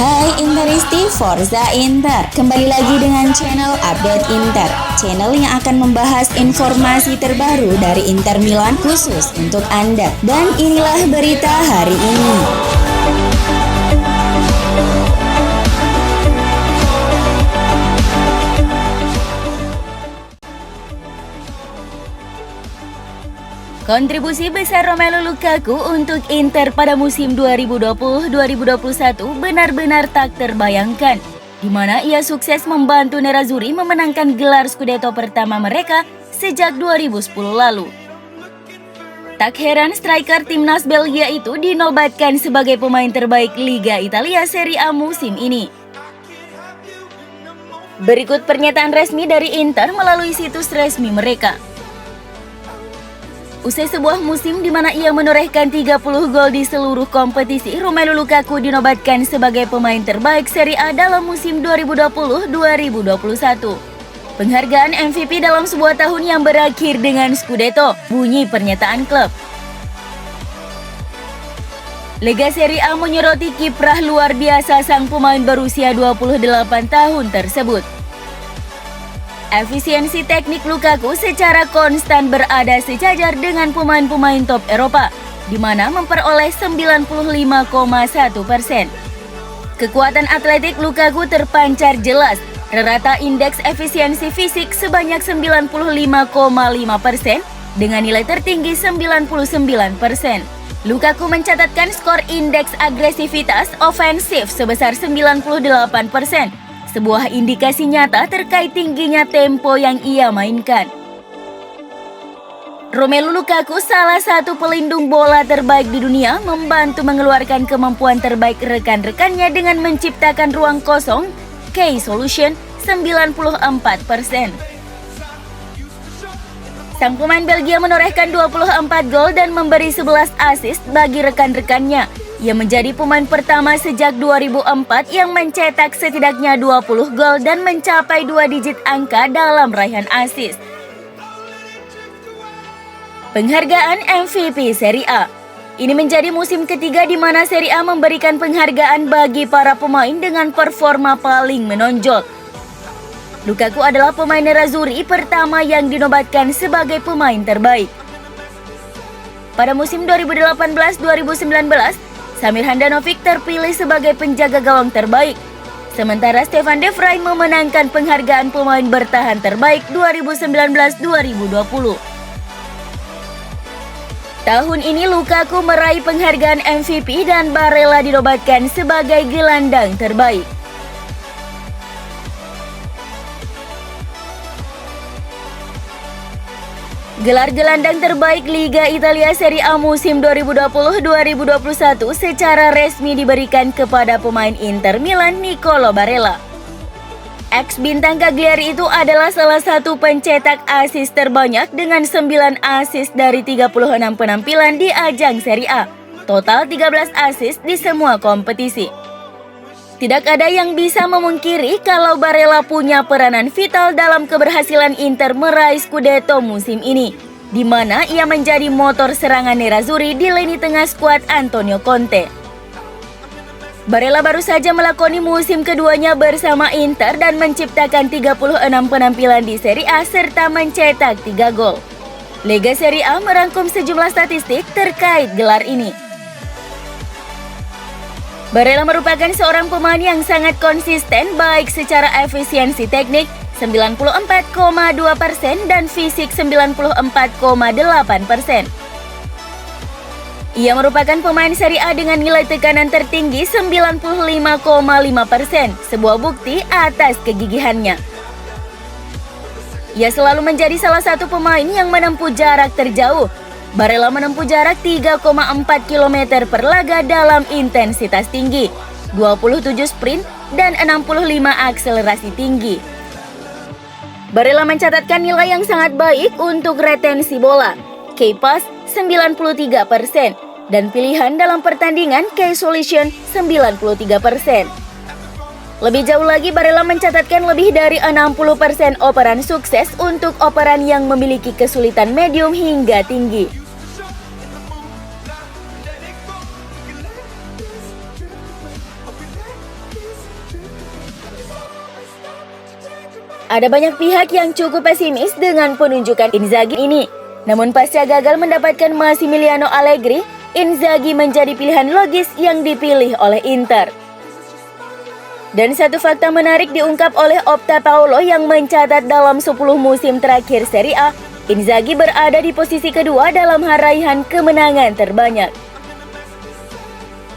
Hai Interisti Forza Inter, kembali lagi dengan channel Update Inter, channel yang akan membahas informasi terbaru dari Inter Milan khusus untuk Anda. Dan inilah berita hari ini. Kontribusi besar Romelu Lukaku untuk Inter pada musim 2020-2021 benar-benar tak terbayangkan, di mana ia sukses membantu Nerazzurri memenangkan gelar Scudetto pertama mereka sejak 2010 lalu. Tak heran striker timnas Belgia itu dinobatkan sebagai pemain terbaik Liga Italia Serie A musim ini. Berikut pernyataan resmi dari Inter melalui situs resmi mereka. Usai sebuah musim di mana ia menorehkan 30 gol di seluruh kompetisi, Romelu Lukaku dinobatkan sebagai pemain terbaik Serie A dalam musim 2020-2021. Penghargaan MVP dalam sebuah tahun yang berakhir dengan Scudetto, bunyi pernyataan klub. Lega Serie A menyoroti kiprah luar biasa sang pemain berusia 28 tahun tersebut. Efisiensi teknik Lukaku secara konstan berada sejajar dengan pemain-pemain top Eropa, di mana memperoleh 95,1%. Kekuatan atletik Lukaku terpancar jelas, rata indeks efisiensi fisik sebanyak 95,5% dengan nilai tertinggi 99%. Lukaku mencatatkan skor indeks agresivitas ofensif sebesar 98%. Sebuah indikasi nyata terkait tingginya tempo yang ia mainkan. Romelu Lukaku, salah satu pelindung bola terbaik di dunia, membantu mengeluarkan kemampuan terbaik rekan-rekannya dengan menciptakan ruang kosong, key solution 94%. Sang pemain Belgia menorehkan 24 gol dan memberi 11 assist bagi rekan-rekannya. Ia menjadi pemain pertama sejak 2004 yang mencetak setidaknya 20 gol dan mencapai 2 digit angka dalam raihan assist. Penghargaan MVP Serie A. Ini menjadi musim ketiga di mana Serie A memberikan penghargaan bagi para pemain dengan performa paling menonjol. Lukaku adalah pemain Nerazzurri pertama yang dinobatkan sebagai pemain terbaik. Pada musim 2018-2019, Samir Handanovic terpilih sebagai penjaga gawang terbaik. Sementara Stefan De Vrij memenangkan penghargaan pemain bertahan terbaik 2019-2020. Tahun ini Lukaku meraih penghargaan MVP dan Barella dinobatkan sebagai gelandang terbaik. Gelar gelandang terbaik Liga Italia Serie A musim 2020-2021 secara resmi diberikan kepada pemain Inter Milan Nicolo Barella. Ex-bintang Cagliari itu adalah salah satu pencetak assist terbanyak dengan 9 assist dari 36 penampilan di ajang Serie A. Total 13 assist di semua kompetisi. Tidak ada yang bisa memungkiri kalau Barella punya peranan vital dalam keberhasilan Inter meraih Scudetto musim ini, di mana ia menjadi motor serangan Nerazzurri di lini tengah skuad Antonio Conte. Barella baru saja melakoni musim keduanya bersama Inter dan menciptakan 36 penampilan di Serie A serta mencetak 3 gol. Lega Serie A merangkum sejumlah statistik terkait gelar ini. Barella merupakan seorang pemain yang sangat konsisten baik secara efisiensi teknik 94,2% dan fisik 94,8%. Ia merupakan pemain Serie A dengan nilai tekanan tertinggi 95,5%, sebuah bukti atas kegigihannya. Ia selalu menjadi salah satu pemain yang menempuh jarak terjauh. Barella menempuh jarak 3,4 km per laga dalam intensitas tinggi, 27 sprint, dan 65 akselerasi tinggi. Barella mencatatkan nilai yang sangat baik untuk retensi bola, key pass 93%, dan pilihan dalam pertandingan key solution 93%. Lebih jauh lagi, Barella mencatatkan lebih dari 60% operan sukses untuk operan yang memiliki kesulitan medium hingga tinggi. Ada banyak pihak yang cukup pesimis dengan penunjukan Inzaghi ini. Namun pasca gagal mendapatkan Massimiliano Allegri, Inzaghi menjadi pilihan logis yang dipilih oleh Inter. Dan satu fakta menarik diungkap oleh Opta Paolo yang mencatat dalam 10 musim terakhir Serie A, Inzaghi berada di posisi kedua dalam raihan kemenangan terbanyak.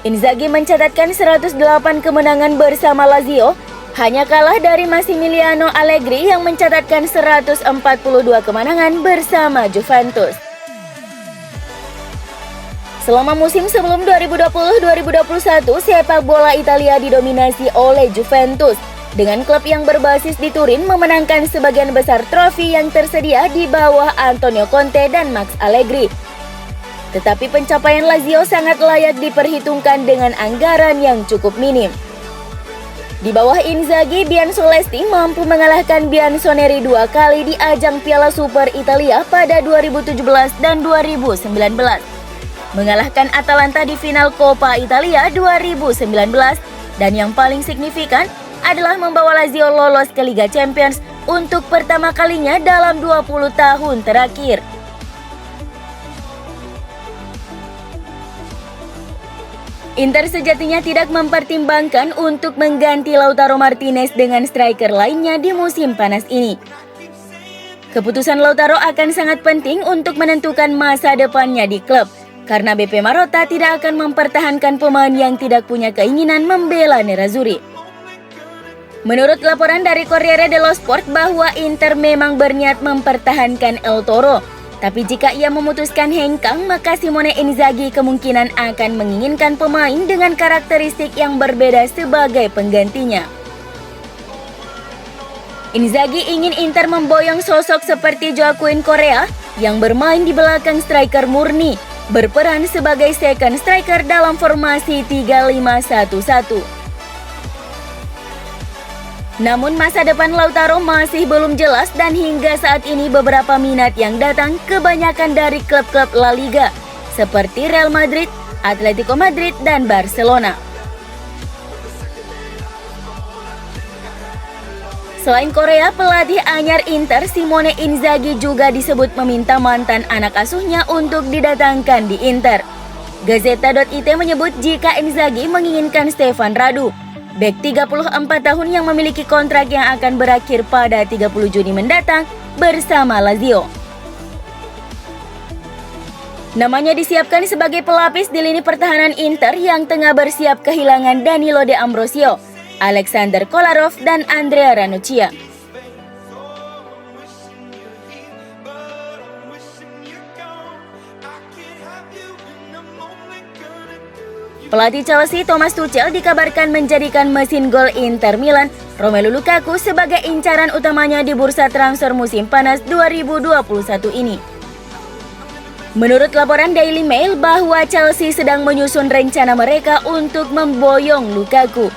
Inzaghi mencatatkan 108 kemenangan bersama Lazio, hanya kalah dari Massimiliano Allegri yang mencatatkan 142 kemenangan bersama Juventus. Selama musim sebelum 2020-2021, sepak bola Italia didominasi oleh Juventus, dengan klub yang berbasis di Turin memenangkan sebagian besar trofi yang tersedia di bawah Antonio Conte dan Max Allegri. Tetapi pencapaian Lazio sangat layak diperhitungkan dengan anggaran yang cukup minim. Di bawah Inzaghi, Biancolesti mampu mengalahkan Bianconeri 2 kali di ajang Piala Super Italia pada 2017 dan 2019. Mengalahkan Atalanta di final Coppa Italia 2019, dan yang paling signifikan adalah membawa Lazio lolos ke Liga Champions untuk pertama kalinya dalam 20 tahun terakhir. Inter sejatinya tidak mempertimbangkan untuk mengganti Lautaro Martinez dengan striker lainnya di musim panas ini. Keputusan Lautaro akan sangat penting untuk menentukan masa depannya di klub, karena BP Marotta tidak akan mempertahankan pemain yang tidak punya keinginan membela Nerazzurri. Menurut laporan dari Corriere dello Sport bahwa Inter memang berniat mempertahankan El Toro, tapi jika ia memutuskan hengkang, maka Simone Inzaghi kemungkinan akan menginginkan pemain dengan karakteristik yang berbeda sebagai penggantinya. Inzaghi ingin Inter memboyong sosok seperti Joaquin Correa yang bermain di belakang striker murni, berperan sebagai second striker dalam formasi 3-5-1-1. Namun masa depan Lautaro masih belum jelas dan hingga saat ini beberapa minat yang datang kebanyakan dari klub-klub La Liga seperti Real Madrid, Atletico Madrid, dan Barcelona. Selain Korea, pelatih anyar Inter Simone Inzaghi juga disebut meminta mantan anak asuhnya untuk didatangkan di Inter. Gazeta.it menyebut jika Inzaghi menginginkan Stefan Radu, bek 34 tahun yang memiliki kontrak yang akan berakhir pada 30 Juni mendatang bersama Lazio. Namanya disiapkan sebagai pelapis di lini pertahanan Inter yang tengah bersiap kehilangan Danilo De Ambrosio, Alexander Kolarov, dan Andrea Ranocchia. Pelatih Chelsea Thomas Tuchel dikabarkan menjadikan mesin gol Inter Milan Romelu Lukaku sebagai incaran utamanya di bursa transfer musim panas 2021 ini. Menurut laporan Daily Mail bahwa Chelsea sedang menyusun rencana mereka untuk memboyong Lukaku.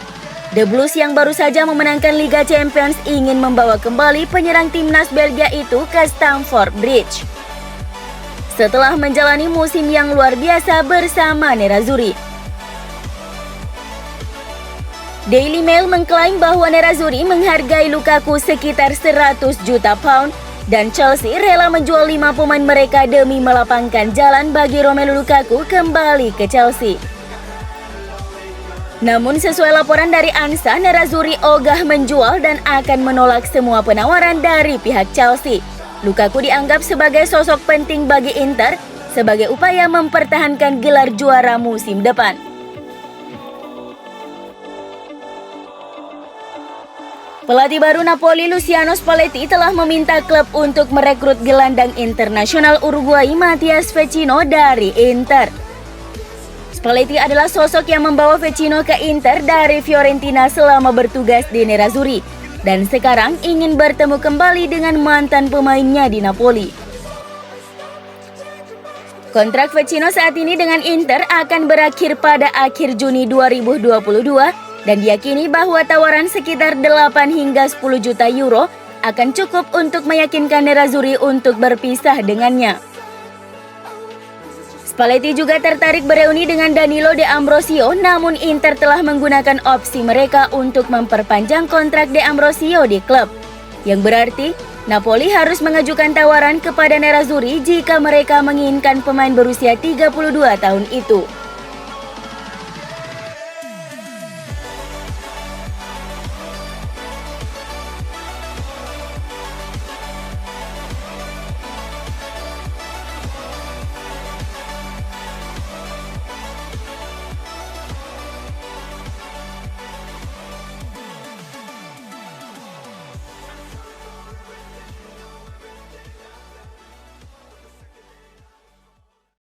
The Blues yang baru saja memenangkan Liga Champions ingin membawa kembali penyerang timnas Belgia itu ke Stamford Bridge setelah menjalani musim yang luar biasa bersama Nerazzurri. Daily Mail mengklaim bahwa Nerazzurri menghargai Lukaku sekitar 100 juta pound dan Chelsea rela menjual 5 pemain mereka demi melapangkan jalan bagi Romelu Lukaku kembali ke Chelsea. Namun sesuai laporan dari ANSA, Nerazzurri ogah menjual dan akan menolak semua penawaran dari pihak Chelsea. Lukaku dianggap sebagai sosok penting bagi Inter sebagai upaya mempertahankan gelar juara musim depan. Pelatih baru Napoli Luciano Spalletti telah meminta klub untuk merekrut gelandang internasional Uruguay Matías Vecino dari Inter. Spalletti adalah sosok yang membawa Vecino ke Inter dari Fiorentina selama bertugas di Nerazzurri dan sekarang ingin bertemu kembali dengan mantan pemainnya di Napoli. Kontrak Vecino saat ini dengan Inter akan berakhir pada akhir Juni 2022 dan diyakini bahwa tawaran sekitar 8 hingga 10 juta euro akan cukup untuk meyakinkan Nerazzurri untuk berpisah dengannya. Spalletti juga tertarik bereuni dengan Danilo De Ambrosio, namun Inter telah menggunakan opsi mereka untuk memperpanjang kontrak De Ambrosio di klub. yang berarti Napoli harus mengajukan tawaran kepada Nerazzurri jika mereka menginginkan pemain berusia 32 tahun itu.